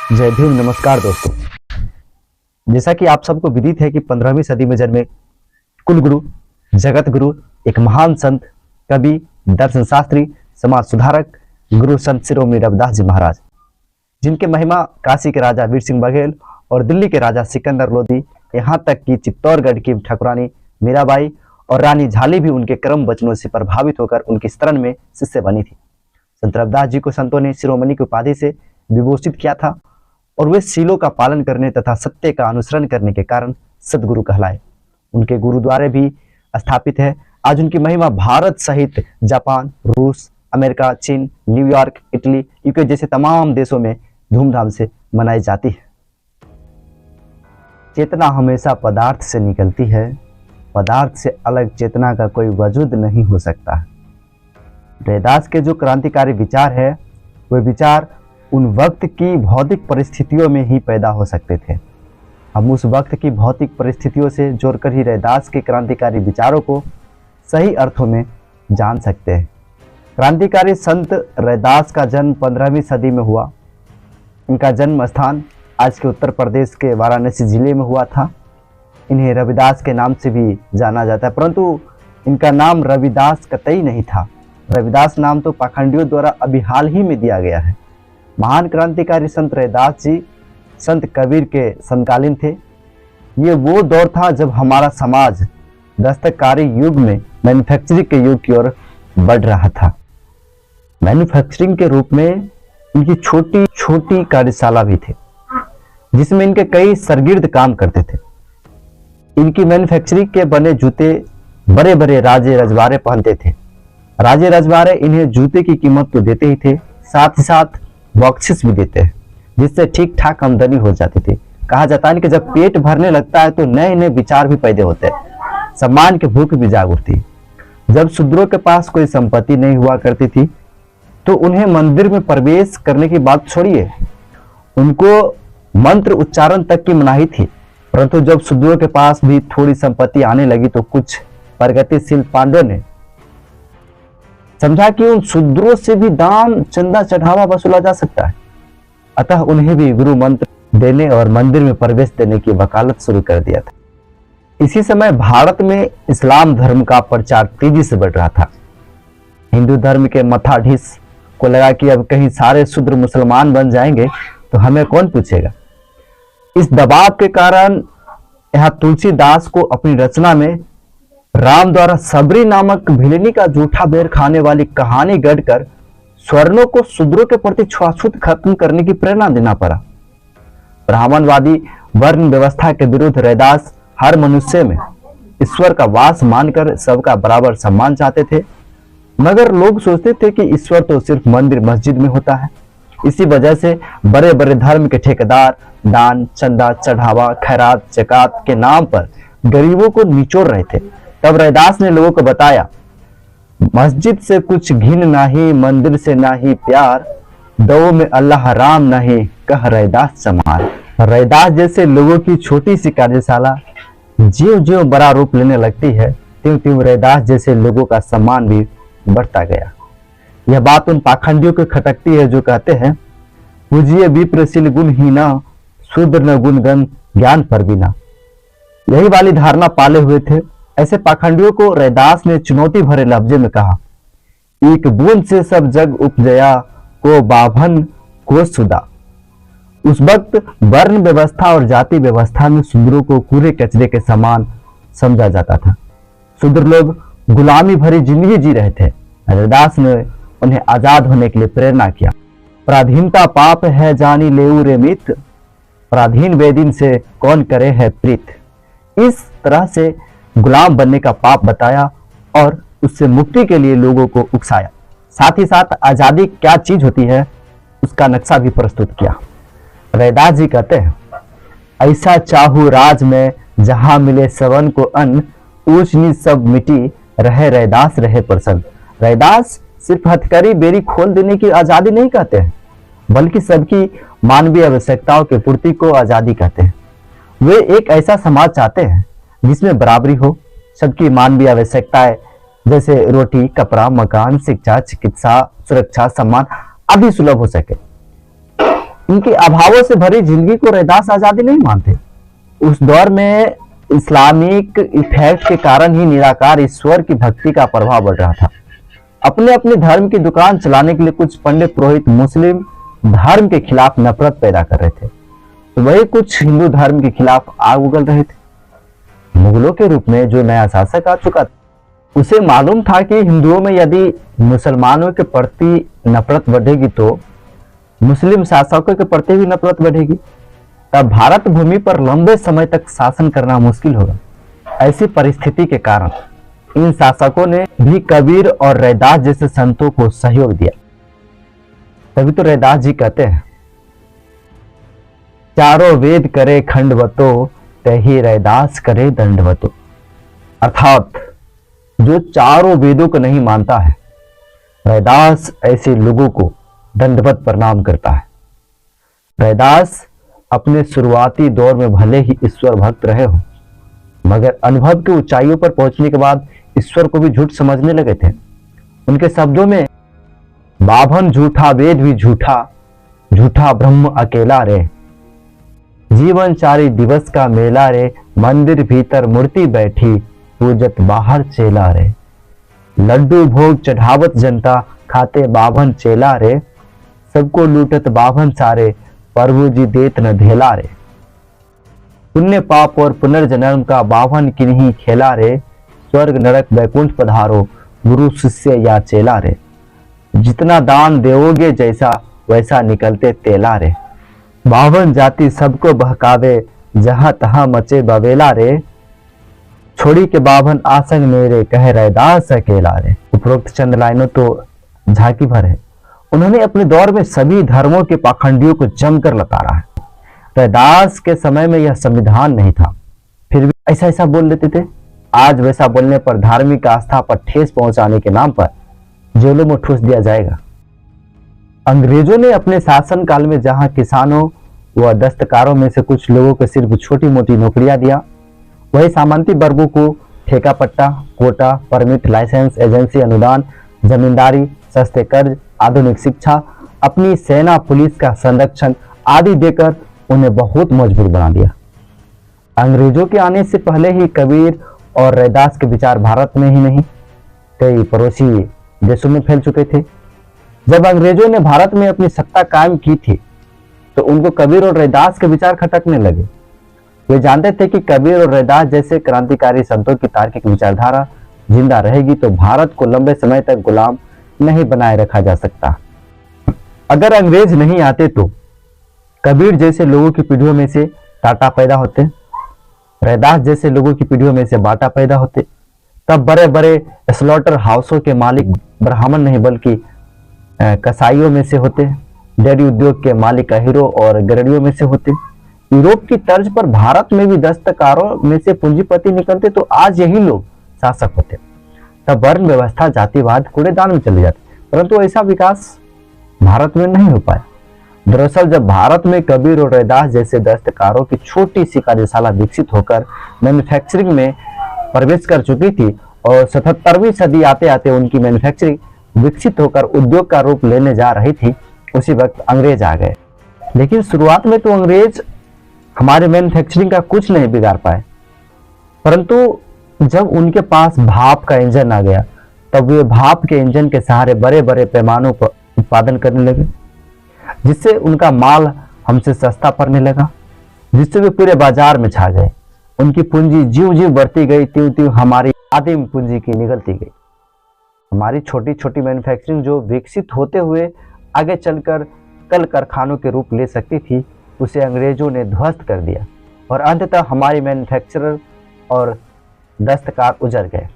जय भीम। नमस्कार दोस्तों। जैसा कि आप सबको विदित है कि 15वीं सदी में जन्मे कुल गुरु, जगत गुरु, एक महान संत, कवि, दर्शन शास्त्री, समाज सुधारक गुरु संत शिरोमणि रविदास जी महाराज, जिनके महिमा काशी के राजा वीर सिंह बघेल और दिल्ली के राजा सिकंदर लोदी, यहाँ तक कि चित्तौड़गढ़ की ठाकुरानी मीराबाई और रानी झाली भी उनके क्रम वचनों से प्रभावित होकर उनकी शरण में शिष्य बनी थी। संत रविदास जी को संतों ने शिरोमणि की उपाधि से विभूषित किया था और वे शीलों का पालन करने तथा सत्य का अनुसरण करने के कारण सदगुरु कहलाए। उनके गुरुद्वारे भी स्थापित है। आज उनकी महिमा भारत सहित जापान, रूस, अमेरिका, चीन, न्यूयॉर्क, इटली, यूके जैसे तमाम देशों में धूमधाम से मनाई जाती है। चेतना हमेशा पदार्थ से निकलती है, पदार्थ से अलग चेतना का कोई वजूद नहीं हो सकता। रविदास के जो क्रांतिकारी विचार है, वे विचार उन वक्त की भौतिक परिस्थितियों में ही पैदा हो सकते थे। हम उस वक्त की भौतिक परिस्थितियों से जोड़कर ही रविदास के क्रांतिकारी विचारों को सही अर्थों में जान सकते हैं। क्रांतिकारी संत रविदास का जन्म 15वीं सदी में हुआ। इनका जन्म स्थान आज के उत्तर प्रदेश के वाराणसी जिले में हुआ था। इन्हें रविदास के नाम से भी जाना जाता है, परंतु इनका नाम रविदास कतई नहीं था। रविदास नाम तो पाखंडियों द्वारा अभी हाल ही में दिया गया है। महान क्रांतिकारी संत रविदास जी संत कबीर के समकालीन थे। ये वो दौर था जब हमारा समाज दस्तकारी युग में मैन्युफैक्चरिंग के युग की ओर बढ़ रहा था। मैन्युफैक्चरिंग के रूप में इनकी छोटी छोटी कार्यशाला भी थी, जिसमें इनके कई सरगिर्द काम करते थे। इनकी मैन्युफैक्चरिंग के बने जूते बड़े बड़े राजे रजवाड़े पहनते थे। राजे रजवाड़े इन्हें जूते की कीमत तो देते ही थे, साथ ही साथ बख्शिश भी देते हैं, जिससे ठीक ठाक आमदनी हो जाती थी। कहा जाता है कि जब पेट भरने लगता है तो नए नए विचार भी पैदा होते हैं, सम्मान की भूख भी जाग उठती। जब शूद्रों के पास कोई संपत्ति नहीं हुआ करती थी तो उन्हें मंदिर में प्रवेश करने की बात छोड़िए, उनको मंत्र उच्चारण तक की मनाही थी। परंतु जब शूद्रों के पास भी थोड़ी संपत्ति आने लगी तो कुछ प्रगतिशील पांडवों ने समझा कि उन शूद्रों से भी दान, चंदा, चढ़ावा वसूला जा सकता है। अतः उन्हें भी गुरु मंत्र देने और मंदिर में प्रवेश देने की वकालत शुरू कर दिया था। इसी समय भारत में इस्लाम धर्म का प्रचार तेजी से बढ़ रहा था। हिंदू धर्म के मथाधीश को लगा कि अब कहीं सारे शूद्र मुसलमान बन जाएंगे तो हमें कौन पूछेगा। इस दबाव के कारण यहाँ तुलसीदास को अपनी रचना में राम द्वारा सबरी नामक भिलनी का जूठा बेर खाने वाली कहानी गढ़कर स्वर्णों को शूद्रों के प्रति छुआछूत खत्म करने की प्रेरणा देना पड़ा। ब्राह्मणवादी वर्ण व्यवस्था के विरुद्ध रविदास हर मनुष्य में ईश्वर का वास मानकर सबका बराबर सम्मान चाहते थे, मगर लोग सोचते थे कि ईश्वर तो सिर्फ मंदिर मस्जिद में होता है। इसी वजह से बड़े बड़े धर्म के ठेकेदार दान, चंदा, चढ़ावा, खैरात, जकात के नाम पर गरीबों को निचोड़ रहे थे। तब रविदास ने लोगों को बताया, मस्जिद से कुछ घिन नहीं, मंदिर से नहीं प्यार, दो में अल्लाह राम नहीं, कह रविदास समार। रविदास जैसे लोगों की छोटी सी कार्यशाला ज्यों ज्यों बड़ा रूप लेने लगती है, त्यों त्यों रविदास जैसे लोगों का सम्मान भी बढ़ता गया। यह बात उन पाखंडियों को खटकती है जो कहते हैं, पूजिए विप्रशील गुण ही ना, शूद्र न गुणगण ज्ञान पर बिना। यही वाली धारणा पाले हुए थे। ऐसे पाखंडियों को रविदास ने चुनौती भरे लफ्जे में कहा, एक बूंद से सब जग उपजया, को बाभन को सुदा। उस वक्त वर्ण व्यवस्था और जाति व्यवस्था में शूद्रों को कूड़े कचरे के समान समझा जाता था। शूद्र लोग गुलामी भरी जिंदगी जी रहे थे। रविदास ने उन्हें आजाद होने के लिए प्रेरणा किया। पराधीनता पाप है जानी लेऊ रे मित, पराधीन वेदिन से कौन करे है प्रीत। इस तरह से गुलाम बनने का पाप बताया और उससे मुक्ति के लिए लोगों को उकसाया। साथ ही साथ आजादी क्या चीज होती है उसका नक्शा भी प्रस्तुत किया। रविदास जी कहते हैं, ऐसा चाहू राज में जहां मिले सवन को अन्न, ऊंच नीच सब मिटी, रहे रविदास रहे प्रसन्न। रविदास सिर्फ हथकड़ी बेरी खोल देने की आजादी नहीं कहते हैं, बल्कि सबकी मानवीय आवश्यकताओं की पूर्ति को आजादी कहते हैं। वे एक ऐसा समाज चाहते हैं जिसमें बराबरी हो, सबकी मानवीय आवश्यकताएं जैसे रोटी, कपड़ा, मकान, शिक्षा, चिकित्सा, सुरक्षा, सम्मान आदि सुलभ हो सके। इनके अभावों से भरी जिंदगी को रैदास आजादी नहीं मानते। उस दौर में इस्लामिक इफेक्ट के कारण ही निराकार ईश्वर की भक्ति का प्रभाव बढ़ रहा था। अपने अपने धर्म की दुकान चलाने के लिए कुछ पंडित पुरोहित मुस्लिम धर्म के खिलाफ नफरत पैदा कर रहे थे, तो वही कुछ हिंदू धर्म के खिलाफ आग उगल रहे थे। मुगलों के रूप में जो नया शासक आ चुका था, उसे मालूम था कि हिंदुओं में यदि मुसलमानों के प्रति नफरत बढ़ेगी तो मुस्लिम शासकों के प्रति भी नफरत बढ़ेगी। तब भारत भूमि पर लंबे समय तक शासन करना मुश्किल होगा। ऐसी परिस्थिति के कारण इन शासकों ने भी कबीर और रैदास जैसे संतों को सहयोग दिया। तभी तो रैदास जी कहते हैं, चारों वेद करे खंडवतो तही रैदास करे दंडवतो। अर्थात जो चारों वेदों को नहीं मानता है, रैदास ऐसे लोगों को दंडवत प्रणाम करता है। रैदास अपने शुरुआती दौर में भले ही ईश्वर भक्त रहे हो, मगर अनुभव की ऊंचाइयों पर पहुंचने के बाद ईश्वर को भी झूठ समझने लगे थे। उनके शब्दों में, बाभन झूठा वेद भी झूठा, झूठा ब्रह्म अकेला रे, जीवन चारी दिवस का मेला रे, मंदिर भीतर मूर्ति बैठी, पूजत बाहर चेला रे, लड्डू भोग चढ़ावत जनता, खाते बाभन चेला रे, सबको लूटत बाभन सारे, प्रभु जी देत न धेला रे, पुण्य पाप और पुनर्जन्म का बाभन किन्हीं खेला रे, स्वर्ग नरक वैकुंठ पधारो, गुरु शिष्य या चेला रे, जितना दान देओगे जैसा वैसा निकलते तेला रे, बावन जाति सबको बहकावे, जहां तहां मचे बवेला रे, छोड़ी के बावन आसन मेरे, कहे रैदास अकेला रे। उपरोक्त चंद लाइनों तो झांकी भर है। उन्होंने अपने दौर में सभी धर्मों के पाखंडियों को जमकर लताड़ा है। रैदास के समय में यह संविधान नहीं था, फिर भी ऐसा ऐसा बोल लेते थे। आज वैसा बोलने पर धार्मिक आस्था पर ठेस पहुंचाने के नाम पर जेलों में ठूस दिया जाएगा। अंग्रेजों ने अपने शासन काल में जहां किसानों व दस्तकारों में से कुछ लोगों को सिर्फ छोटी मोटी नौकरियां दिया, वही सामंती वर्गों को ठेका पट्टा, कोटा, परमिट, लाइसेंस, एजेंसी, अनुदान, जमींदारी, सस्ते कर्ज, आधुनिक शिक्षा, अपनी सेना पुलिस का संरक्षण आदि देकर उन्हें बहुत मजबूर बना दिया। अंग्रेजों के आने से पहले ही कबीर और रैदास के विचार भारत में ही नहीं, कई पड़ोसी देशों में फैल चुके थे। जब अंग्रेजों ने भारत में अपनी सत्ता कायम की थी, तो उनको कबीर और रैदास के विचार खटकने लगे। वे जानते थे कि कबीर और रैदास जैसे क्रांतिकारी संतों की तार्किक विचारधारा जिंदा रहेगी तो भारत को लंबे समय तक गुलाम नहीं बनाए रखा जा सकता। अगर अंग्रेज नहीं आते तो कबीर जैसे लोगों की पीढ़ियों में से टाटा पैदा होते, रैदास जैसे लोगों की पीढ़ियों में से बाटा पैदा होते। तब बड़े बड़े स्लॉटर हाउसों के मालिक ब्राह्मण नहीं बल्कि कसाईयों में से होते, डेयरी उद्योग के मालिक अहीरों और गरड़ियों में से होते। यूरोप की तर्ज पर भारत में भी दस्तकारों में से पूंजीपति निकलते तो आज यही लोग शासक होते। तब वर्ण व्यवस्था, जातिवाद कूड़ेदान में चले जाते, परंतु ऐसा विकास भारत में नहीं हो पाया। दरअसल जब भारत में कबीर और रैदास जैसे दस्तकारों की छोटी सी कार्यशाला विकसित होकर मैन्युफैक्चरिंग में प्रवेश कर चुकी थी और 77वीं सदी आते आते उनकी मैन्युफैक्चरिंग विकसित होकर उद्योग का रूप लेने जा रही थी, उसी वक्त अंग्रेज आ गए। लेकिन शुरुआत में तो अंग्रेज हमारे मैन्युफैक्चरिंग का कुछ नहीं बिगाड़ पाए, परंतु जब उनके पास भाप का इंजन आ गया, तब वे भाप के इंजन के सहारे बड़े बड़े पैमानों पर उत्पादन करने लगे, जिससे उनका माल हमसे सस्ता पड़ने लगा, जिससे वे पूरे बाजार में छा गए। उनकी पूंजी ज्यों ज्यों बढ़ती गई, त्यों त्यों हमारी आदिम पूंजी की निगलती गई। हमारी छोटी छोटी मैन्युफैक्चरिंग जो विकसित होते हुए आगे चलकर कल कारखानों के रूप ले सकती थी, उसे अंग्रेजों ने ध्वस्त कर दिया और अंततः हमारी मैन्युफैक्चरर और दस्तकार उजड़ गए।